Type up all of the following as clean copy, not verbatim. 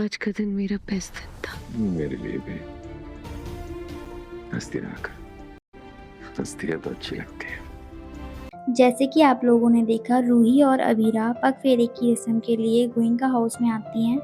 आज का दिन मेरा बेस्ट दिन था। मेरे लिए भी। हंसती रहा कर, हंसती है तो अच्छी लगती है। जैसे कि आप लोगों ने देखा, रूही और अबीरा पग फेरे की रस्म के लिए गोइंका हाउस में आती हैं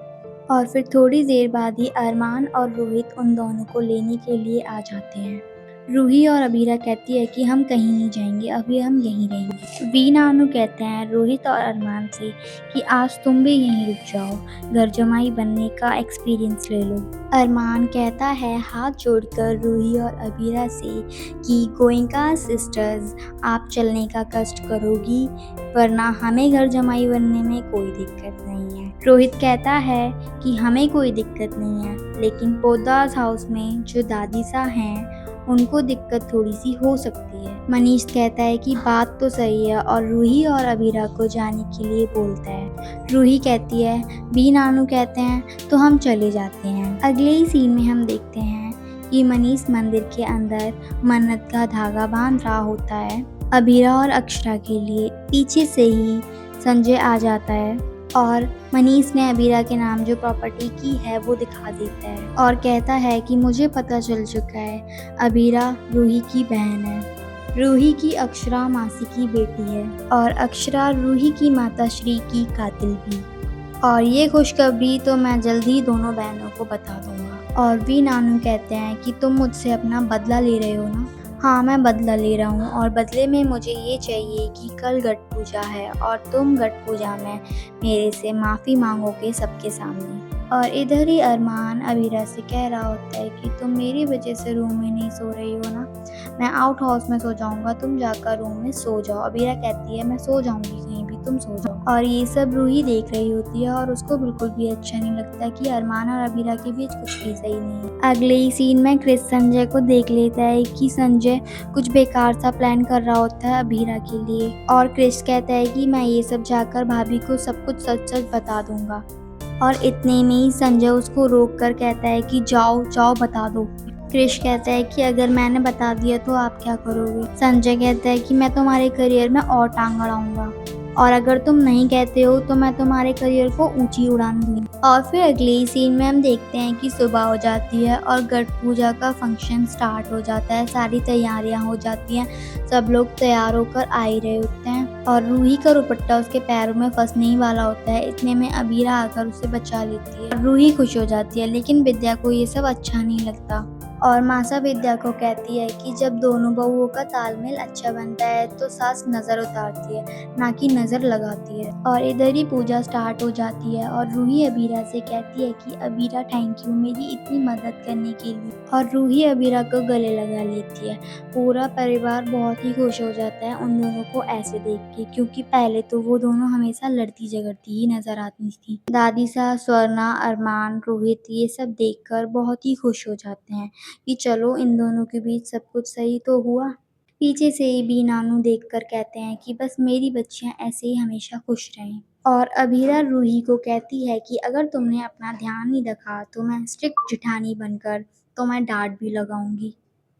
और फिर थोड़ी देर बाद ही अरमान और रोहित उन दोनों को लेने के लिए आ जाते हैं। रूही और अबीरा कहती है कि हम कहीं नहीं जाएंगे, अभी हम यहीं रहेंगे। वीना अनु कहते हैं रोहित और अरमान से कि आज तुम भी यहीं रुक जाओ, घर जमाई बनने का एक्सपीरियंस ले लो। अरमान कहता है हाथ जोड़कर रूही और अबीरा से कि गोइंका सिस्टर्स, आप चलने का कष्ट करोगी, वरना हमें घर जमाई बनने में कोई दिक्कत नहीं है। रोहित कहता है कि हमें कोई दिक्कत नहीं है, लेकिन पोदास हाउस में जो दादी सा हैं उनको दिक्कत थोड़ी सी हो सकती है। मनीष कहता है कि बात तो सही है और रूही और अबीरा को जाने के लिए बोलता है। रूही कहती है, बी नानू कहते हैं तो हम चले जाते हैं। अगले ही सीन में हम देखते हैं कि मनीष मंदिर के अंदर मन्नत का धागा बांध रहा होता है अबीरा और अक्षरा के लिए। पीछे से ही संजय आ जाता है और मनीष ने अबीरा के नाम जो प्रॉपर्टी की है वो दिखा देता है और कहता है कि मुझे पता चल चुका है, अबीरा रूही की बहन है। रूही की अक्षरा मासी की बेटी है और अक्षरा रूही की माता श्री की कातिल भी। और ये खुशखबरी तो मैं जल्द ही दोनों बहनों को बता दूंगा। और वी नानू कहते हैं कि तुम मुझसे अपना बदला ले रहे हो ना? हाँ, मैं बदला ले रहा हूँ और बदले में मुझे ये चाहिए कि कल गट पूजा है और तुम गट पूजा में मेरे से माफ़ी मांगोगे सबके सामने। और इधर ही अरमान अबीरा से कह रहा होता है कि तुम मेरी वजह से रूम में नहीं सो रही हो ना, मैं आउट हाउस में सो जाऊंगा, तुम जाकर रूम में सो जाओ। अबीरा कहती है मैं सो जाऊंगी कहीं भी, तुम सो जाओ। और ये सब रूही देख रही होती है और उसको बिल्कुल भी अच्छा नहीं लगता कि अरमान और अबीरा के बीच कुछ भी सही नहीं है। अगले ही सीन में क्रिस संजय को देख लेता है कि संजय कुछ बेकार सा प्लान कर रहा होता है अबीरा के लिए और क्रिस कहता है कि मैं ये सब जाकर भाभी को सब कुछ सच सच बता दूंगा। और इतने में ही संजय उसको रोक कर कहता है कि जाओ जाओ बता दो। क्रिश कहता है कि अगर मैंने बता दिया तो आप क्या करोगे? संजय कहता है कि मैं तुम्हारे करियर में और टांग अड़ाऊंगा और अगर तुम नहीं कहते हो तो मैं तुम्हारे करियर को ऊंची उड़ान दूंगी। और फिर अगले ही सीन में हम देखते हैं कि सुबह हो जाती है और गट पूजा का फंक्शन स्टार्ट हो जाता है। सारी तैयारियां हो जाती हैं, सब लोग तैयार होकर आ ही रहे होते हैं और रूही का दुपट्टा उसके पैरों में फंसने ही वाला होता है। इतने में अबीरा आकर उसे बचा लेती है। रूही खुश हो जाती है, लेकिन विद्या को ये सब अच्छा नहीं लगता और मासा विद्या को कहती है कि जब दोनों बहुओं का तालमेल अच्छा बनता है तो सास नजर उतारती है, ना कि नजर लगाती है। और इधर ही पूजा स्टार्ट हो जाती है और रूही अबीरा से कहती है कि अबीरा थैंक यू मेरी इतनी मदद करने के लिए। और रूही अबीरा को गले लगा लेती है। पूरा परिवार बहुत ही खुश हो जाता है उन दोनों को ऐसे देख के, क्योंकि पहले तो वो दोनों हमेशा लड़ती झगड़ती ही नजर आती थी। दादी सास, स्वर्णा, अरमान, रोहित ये सब देखकर बहुत ही खुश हो जाते हैं कि चलो इन दोनों के बीच सब कुछ सही तो हुआ। पीछे से ही बी नानू देखकर कहते हैं कि बस मेरी बच्चियां ऐसे ही हमेशा खुश रहें। और अबीरा रूही को कहती है कि अगर तुमने अपना ध्यान नहीं रखा तो मैं स्ट्रिक्ट जिठानी बनकर तुम्हें डांट भी लगाऊंगी,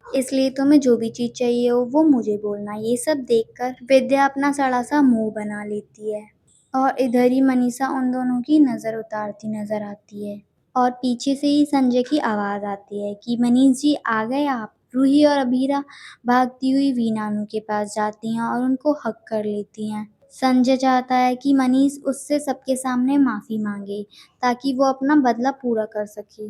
इसलिए तुम्हें जो भी चीज चाहिए हो वो मुझे बोलना। ये सब देखकर विद्या अपना सड़ा सा मुंह बना लेती है और इधर ही मनीषा उन दोनों की नजर उतारती नजर आती है और पीछे से ही संजय की आवाज आती है कि मनीष जी आ गए आप। रूही और अबीरा भागती हुई वीनानू के पास जाती हैं और उनको हक कर लेती हैं। संजय चाहता है कि मनीष उससे सबके सामने माफी मांगे ताकि वो अपना बदला पूरा कर सके,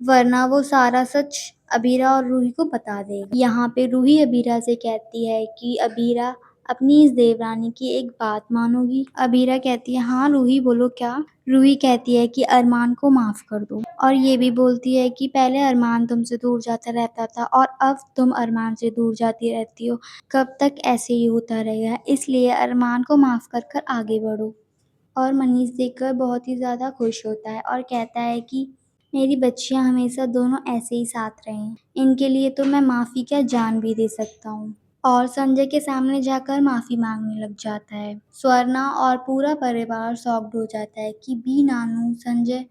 वरना वो सारा सच अबीरा और रूही को बता देगा। यहाँ पे रूही अबीरा से कहती है कि अबीरा अपनी इस देवरानी की एक बात मानोगी? अबीरा कहती है हाँ रूही बोलो क्या? रूही कहती है कि अरमान को माफ कर दो और ये भी बोलती है कि पहले अरमान तुमसे दूर जाता रहता था और अब तुम अरमान से दूर जाती रहती हो, कब तक ऐसे ही होता रहेगा, इसलिए अरमान को माफ कर कर आगे बढ़ो। और मनीष देखकर बहुत ही ज़्यादा खुश होता है और कहता है कि मेरी बच्चियां हमेशा दोनों ऐसे ही साथ रहें, इनके लिए तो मैं माफ़ी क्या जान भी दे सकता हूँ। और संजय के सामने जाकर माफ़ी मांगने लग जाता है। स्वर्णा और पूरा परिवार शॉक्ड हो जाता है कि बी नानू संजय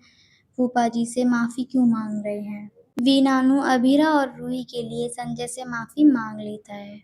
फूफा जी से माफ़ी क्यों मांग रहे हैं। वी नानू अबीरा और रूही के लिए संजय से माफ़ी मांग लेता है